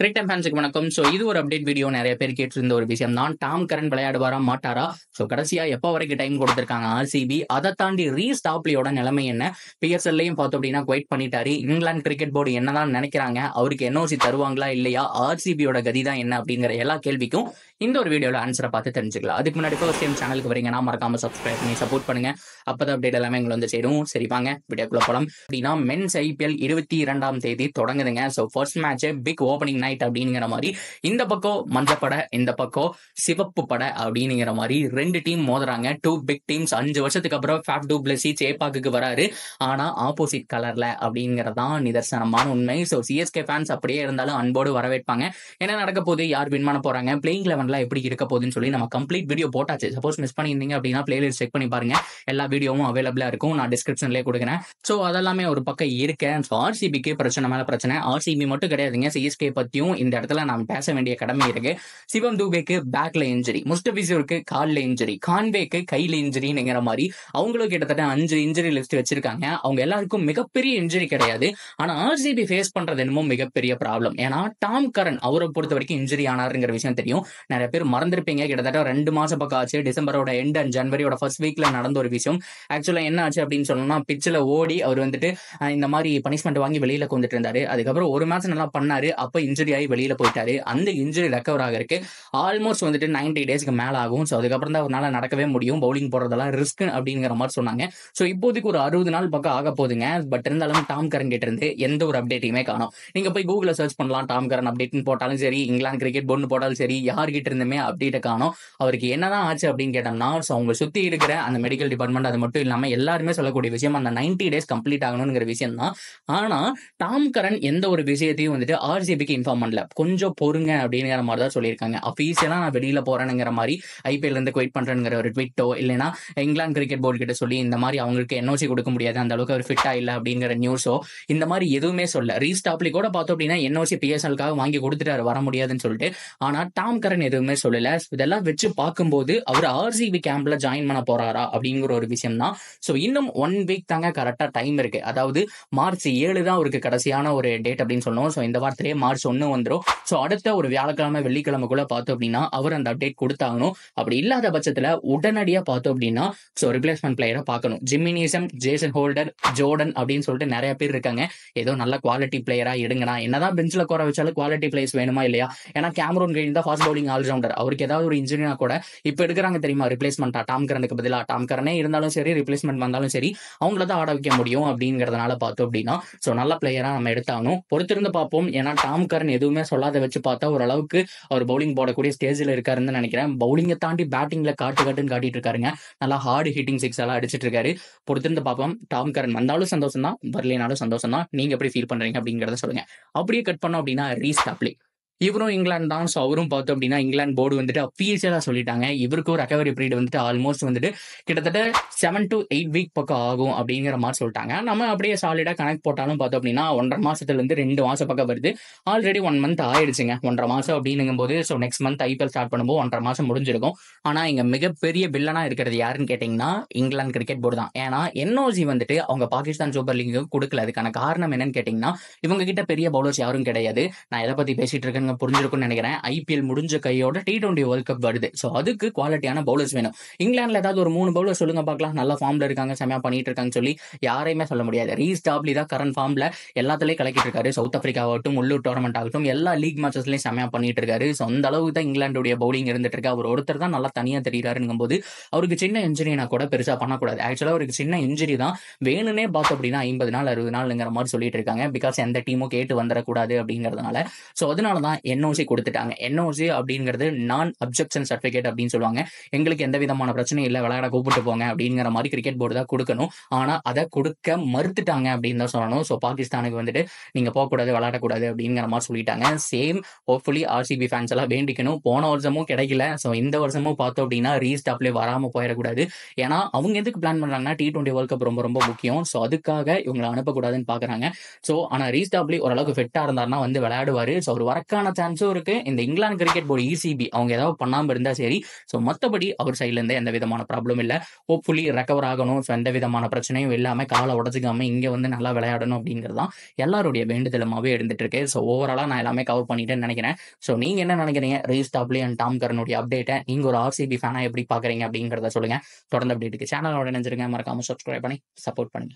கிரிக் time ஃபேன்ஸுக்கு வணக்கம். So இது ஒரு அப்டேட் வீடியோ. நிறைய பேர் கேட்டிருந்த ஒரு விஷயம் தான், டாம் கரன் விளையாடுவாரா மாட்டாரா? ஸோ கடைசியா எப்போ வரைக்கும் டைம் கொடுத்திருக்காங்க ஆர்சிபி? அதை தாண்டி ரீஸ் டாப்லியோட நிலைமை என்ன? பிஎஸ்எல்லையும் பார்த்தோம் அப்படின்னா குவைட் பண்ணிட்டாரு. இங்கிலாந்து கிரிக்கெட் போர்டு என்னதான் நினைக்கிறாங்க, அவருக்கு என்ஓசி தருவாங்களா இல்லையா, ஆர்சிபியோட கதி தான் என்ன அப்படிங்கிற எல்லா கேள்விக்கும் இந்த ஒரு வீடியோல ஆன்சரை பார்த்து தெரிஞ்சுக்கலாம். அதுக்கு முன்னாடி ஃபர்ஸ்ட் டைம் சேனலுக்கு வரீங்கன்னா மறக்காம சப்ஸ்கிரைப் பண்ணி சப்போர்ட் பண்ணுங்க. அப்பதான் அப்டேட் எல்லாமே எங்களை வந்து சேரும். சரி வாங்க வீடியோக்குள்ள போலாம். அப்படின்னா மென்ஸ் ஐபிஎல் 22ஆம் தேதி தொடங்குதுங்க. So first match big opening night அப்படிங்கிற மாதிரி இந்த பக்கம் மஞ்சப்படை, இந்த பக்கம் சிவப்பு படை அப்படிங்கிற மாதிரி ரெண்டு டீம் மோதுறாங்க. Two big teams. 5 வருஷத்துக்கு அப்புறம் ஃபேப் டூ பிளஸி சேப்பாக்கு வராரு, ஆனா ஆப்போசிட் கலர்ல அப்படிங்கறதான் நிதர்சனமான உண்மை. ஸோ சிஎஸ்கே ஃபேன்ஸ் அப்படியே இருந்தாலும் அன்போடு வரவேற்பாங்க. என்ன நடக்க போகுது, யார் வின் பண்ண போறாங்க, பிளேயிங் 11 எப்படி இருக்க போகுதுன்னு சொல்லி நம்ம கம்ப்ளீட் வீடியோ போட்டாச்சு. சப்போஸ் மிஸ் பண்ணியிருந்தீங்க அப்படின்னா பிளேலிஸ்ட் செக் பண்ணி பாருங்க, எல்லா வீடியோவும் அவைலபிளா இருக்கும். நான் டிஸ்கிரிப்ஷன்லேயே கொடுக்குறேன். ஸோ அதெல்லாமே ஒரு பக்கம் இருக்கேன். ஸோ ஆர்சிபிக்கு பிரச்சனை மேல பிரச்சனை. ஆர்சிபி மட்டும் கிடையாதுங்க, சிஎஸ்கே பத்தியும் இந்த இடத்துல நாம் பேச வேண்டிய கடமை இருக்கு. சிவம் தூபேக்கு பேக்ல இன்ஜுரி, முஸ்டபிசூருக்கு கால்ல இன்ஜுரி, கான்வேக்கு கையில இன்ஜுரிங்கிற மாதிரி அவங்களும் கிட்டத்தட்ட 5 இன்ஜுரி லிஸ்ட் வச்சிருக்காங்க. அவங்க எல்லாருக்கும் மிகப்பெரிய இன்ஜுரி கிடையாது, ஆனா ஆர்சிபி ஃபேஸ் பண்றது என்னமோ மிகப்பெரிய ப்ராப்ளம். ஏன்னா டாம் கரன் அவரை பொறுத்த வரைக்கும் இன்ஜுரி ஆனாருங்கிற விஷயம் தெரியும். நிறைய பேர் மறந்துருப்பீங்க, கிட்டத்தட்ட 2 மாசம் பக்கம் ஆச்சு. டிசம்பரோட எண்ட் அண்ட் ஜனவரியோட ஃபர்ஸ்ட் வீக்ல நடந்த ஒரு விஷயம். ஆக்சுவலா என்ன ஆச்சு அப்படின்னு சொன்னோம்னா, பிச்சில் ஓடி அவர் வந்துட்டு இந்த மாதிரி பனிஷ்மெண்ட் வாங்கி வெளியில கொண்டுட்டு இருந்தாரு. அதுக்கப்புறம் ஒரு மேட்ச் நல்லா பண்ணாரு, அப்ப இன்ஜுரி ஆகி வெளியில போயிட்டாரு. அந்த இன்ஜுரி ரெக்கவர் ஆகிறதுக்கு ஆல்மோஸ்ட் வந்துட்டு 90 டேஸ்க்கு மேல ஆகும். ஸோ அதுக்கப்புறம் தான் அவரால் நடக்கவே முடியும். பவுலிங் போடுறதெல்லாம் ரிஸ்க் அப்படிங்கிற மாதிரி சொன்னாங்க. ஸோ இப்போதைக்கு ஒரு 60 நாள் பக்கம் ஆக போதுங்க. பட் இருந்தாலும் டாம் கரன் கிட்ட இருந்து எந்த ஒரு அப்டேட்டையுமே காணும். நீங்க போய் கூகுள்ல சர்ச் பண்ணலாம், டாம் கரன் அப்டேட்னு போட்டாலும் சரி, இங்கிலாந்து கிரிக்கெட் போர்டுன்னு போட்டாலும் சரி, யார்கிட்ட இருந்துமே அப்டேட்டை காணும். அவருக்கு என்னதான் ஆச்சு அப்படின்னு கேட்டோம்னா, அவங்க சுத்தி இருக்கிற அந்த மெடிக்கல் டிபார்ட்மெண்ட், அது மட்டும் இல்லாம எல்லாருமே சொல்லக்கூடிய விஷயம் அந்த 90 டேஸ் கம்ப்ளீட் ஆகணுங்கிற விஷயம் தான். ஆனா டாம் கரன் எந்த ஒரு விஷயத்தையும் வந்துட்டு ஆர்சிபிக்கு இன்ஃபார்ம் பண்ணல. கொஞ்சம் பொறுங்க அப்படிங்கிற மாதிரி தான் சொல்லியிருக்காங்க. அஃபீஷியலா நான் வெளியில போறேனுங்கிற மாதிரி ஐபிஎல் இருந்து குவைட் பண்றேங்கிற ஒரு ட்விட்டோ இல்லைன்னா இங்கிலாந்து கிரிக்கெட் போர்டு கிட்ட சொல்லி இந்த மாதிரி அவங்களுக்கு என்ஓசி கொடுக்க முடியாது, அந்த அளவுக்கு அவர் ஃபிட்டா இல்லை அப்படிங்கிற நியூஸோ இந்த மாதிரி எதுவுமே சொல்ல. ரீஸ்டாப்லி கூட பார்த்தோம் அப்படின்னா என்ஓசி பிஎஸ்எல்காக வாங்கி கொடுத்துட்டாரு, வர முடியாதுன்னு சொல்லிட்டு. ஆனா டாம் கரன் எதுவுமே சொல்லல. இதெல்லாம் வச்சு பார்க்கும்போது அவர் ஆர்சிபி கேம்ப்ல ஜாயின் பண்ண போறாரா அப்படிங்கிற ஒரு விஷயம் தான். ஸோ இன்னும் 1 வீக் தாங்க கரெக்டா டைம் இருக்கு. அதாவது மார்ச் 7 தான் அவருக்கு கடைசியான ஒரு டேட் அப்படின்னு சொல்லணும். ஸோ இந்த வாரத்திலேயே மார்ச் 1 வந்துடும். ஸோ அடுத்த ஒரு வியாழக்கிழமை வெள்ளிக்கிழமைக்குள்ள பார்த்தோம் அப்படின்னா அவர் அந்த அப்டேட் கொடுத்தாகணும். அப்படி இல்லாத பட்சத்துல உடனடியாக பார்த்தோம் அப்படின்னா ஸோ ரிப்ளேஸ்மெண்ட் பிளேயரை பார்க்கணும். ஜிம்மினிசம், ஜேசன் ஹோல்டர், ஜோர்டன் அப்படின்னு சொல்லிட்டு நிறைய பேர் இருக்காங்க. ஏதோ நல்ல குவாலிட்டி பிளேயரா எடுங்கண்ணா. என்னதான் பெஞ்சில் குறை வச்சாலும் குவாலிட்டி பிளேயர்ஸ் வேணுமா இல்லையா? ஏன்னா கேமரூன் கிரீன் தான் ஃபாஸ்ட் பவுலிங் ஆல்ரவுண்டர். அவருக்கு ஏதாவது ஒரு இன்ஜுரினா கூட இப்போ எடுக்கிறாங்க தெரியுமா ரிப்ளேஸ்மெண்டா, டாம் கரனுக்கு பதிலாக. டாம் கரனே இருந்தாலும் சரி, ரிப்ளேஸ்மெண்ட் வந்தாலும் சரி, அவங்கள தான் ஆட வைக்க முடியும் அப்படிங்கிறதுனால பார்த்தோம் அப்படின்னா ஸோ நல்ல பிளேயரா நம்ம எடுத்தாகணும். பொறுத்திருந்து பார்ப்போம். ஏன்னா டாம் கரன் எதுவுமே சொல்லாத வச்சு பார்த்தா ஓரளவுக்கு அவர் பவுலிங் போடக்கூடிய ஸ்டேஜில் இருக்காருன்னு நினைக்கிறேன். பவுலிங்கை தாண்டி பேட்டிங்ல காட்டுன்னு காட்டிட்டு இருக்காருங்க. நல்லா ஹார்டு ஹிட்டிங் சிக்ஸ் எல்லாம் அடிச்சிட்டு இருக்காரு. பொறுத்திருந்து பார்ப்போம். டாம் கரன் வந்தாலும் சந்தோஷம் தான், வரலைனாலும் சந்தோஷம் தான். நீங்க எப்படி ஃபீல் பண்றீங்க அப்படிங்கிறத சொல்லுங்க. அப்படியே கட் பண்ணோம் அப்படின்னா ரீஸ் டாப்லி, இவரும் இங்கிலாந்து தான். ஸோ அவரும் பார்த்தோம் அப்படின்னா இங்கிலாந்து போர்டு வந்துட்டு அஃபீஷியலாக சொல்லிட்டாங்க இவருக்கும் ரெக்கவரி பீரியட் வந்துட்டு ஆல்மோஸ்ட் வந்துட்டு கிட்டத்தட்ட 7 to 8 வீக் பக்கம் ஆகும் அப்படிங்கிற மாதிரி சொல்லிட்டாங்க. நம்ம அப்படியே சாலிடாக கனெக்ட் போட்டாலும் பார்த்தோம் அப்படின்னா 1.5 மாசத்துலேருந்து 2 மாசம் பக்கம் வருது. ஆல்ரெடி 1 மந்த் ஆயிடுச்சுங்க. 1.5 மாசம் அப்படின்னும் போது so next month IPL start பண்ணும்போது 1.5 மாசம் முடிஞ்சிருக்கும். ஆனால் இங்கே மிகப்பெரிய வில்லனா இருக்கிறது யாருன்னு கேட்டிங்கன்னா இங்கிலாந்து கிரிக்கெட் போர்டு தான். ஏன்னா என்ஓசி வந்துட்டு அவங்க பாகிஸ்தான் சூப்பர் லீக்கு கொடுக்கல. அதுக்கான காரணம் என்னன்னு கேட்டிங்கன்னா இவங்க கிட்ட பெரிய பவுலர்ஸ் யாரும் கிடையாது. நான் எதை பற்றி பேசிட்டு இருக்கேன் புரிஞ்சிருக்கும்னு நினைக்கிறேன். ஐபிஎல் முடிஞ்ச கையோட T20 வேர்ல்ட் கப் வருது. ஸோ அதுக்கு குவாலிட்டியான பவுலர்ஸ் வேணும். இங்கிலாந்துல ஏதாவது ஒரு 3 பவுலர் சொல்லுங்க பார்க்கலாம், நல்ல ஃபார்ம்ல இருக்காங்க, செமையா பண்ணிட்டு இருக்காங்கன்னு சொல்லி யாரையுமே சொல்ல முடியாது. ரீஸ் டாப்லி தான் கரண்ட் ஃபார்ம்ல எல்லாத்துலயும் கலக்கிட்டு இருக்காரு. சவுத் ஆப்பிரிக்கா ஆகட்டும், உள்ளூர் டோர்னமெண்ட் ஆகட்டும், எல்லா லீக் மேட்சஸ்லயும் செமையா பண்ணிட்டு இருக்காரு. ஸோ அந்த அளவுக்கு தான் இங்கிலாந்துடைய பவுலிங் இருந்துட்டு இருக்கு. அவர் ஒருத்தர் தான் நல்லா தனியா தெரியுறாருங்கும் போது அவருக்கு சின்ன இன்ஜுரினா கூட பெருசா பண்ணக்கூடாது. ஆக்சுவலா அவருக்கு சின்ன இன்ஜுரி தான் வேணும்னே பார்த்தோம் அப்படின்னா 50 நாள் 60 நாள்ங்கிற மாதிரி சொல்லிட்டு இருக்காங்க. பிகாஸ் எந்த டீமும் கேட்டு வந்துடக்கூடாது அப்படிங்கிறதுனால. ஸோ அதனாலதான் என்ஓசி கொடுத்துட்டாங்க. என்ஓசி அப்படிங்கிறது நான் அப்ஜெக்ஷன் சர்டிபிகேட் அப்படின்னு சொல்லுவாங்க. எங்களுக்கு எந்த விதமான பிரச்சனையும் இல்லை, விளையாட கூப்பிட்டு போங்க அப்படிங்கிற மாதிரி கிரிக்கெட் போர்டு தான் கொடுக்கணும். ஆனா அதை கொடுக்க மறுத்துட்டாங்க அப்படின்னு தான் சொல்லணும். ஸோ பாகிஸ்தானுக்கு வந்துட்டு நீங்க போகக்கூடாது, விளையாடக்கூடாது அப்படிங்கிற மாதிரி சொல்லிட்டாங்க. சேம் ஹோப்ஃபுல்லி ஆர்சிபி ஃபேன்ஸ் எல்லாம் வேண்டிக்கணும். போன வருஷமும் கிடைக்கல. ஸோ இந்த வருஷமும் பார்த்தோம் அப்படின்னா ரீஸ்டாப்லேயே வராம போயிடக்கூடாது. ஏன்னா அவங்க எதுக்கு பிளான் பண்றாங்கன்னா T20 வேர்ல்ட் கப் ரொம்ப ரொம்ப முக்கியம். ஸோ அதுக்காக இவங்களை அனுப்பக்கூடாதுன்னு பாக்குறாங்க. ஸோ ஆனா ரீஸ்டாப்லி ஓரளவுக்கு ஃபிட்டா இருந்தாருன்னா வந்து விளையாடுவாரு. ஸோ அவர் வரக்கான இருக்கிறதுக்கான சான்ஸும் இருக்கு. இந்த இங்கிலாந்து கிரிக்கெட் போர்டு இசிபி அவங்க ஏதாவது பண்ணாம இருந்தா சரி. ஸோ மத்தபடி அவர் சைட்ல இருந்து எந்த விதமான ப்ராப்ளம் இல்ல. ஹோப்ஃபுல்லி ரெக்கவர் ஆகணும். ஸோ எந்த விதமான பிரச்சனையும் இல்லாம கால உடைச்சுக்காம இங்க வந்து நல்லா விளையாடணும் அப்படிங்கிறது தான் எல்லாருடைய வேண்டுதலுமாவே இருந்துட்டு இருக்கு. ஸோ ஓவராலா நான் எல்லாமே கவர் பண்ணிட்டேன்னு நினைக்கிறேன். ஸோ நீங்க என்ன நினைக்கிறீங்க? ரீஸ் டாப்லி அண்ட் டாம் கரனுடைய அப்டேட்டை நீங்க ஒரு ஆர்சிபி ஃபேனா எப்படி பாக்குறீங்க அப்படிங்கிறத சொல்லுங்க. தொடர்ந்து அப்டேட்டுக்கு சேனலோட இணைஞ்சிருங்க. மறக்காம சப்ஸ்கிரைப் பண்ணி சப்போர்ட் பண்ணுங்க.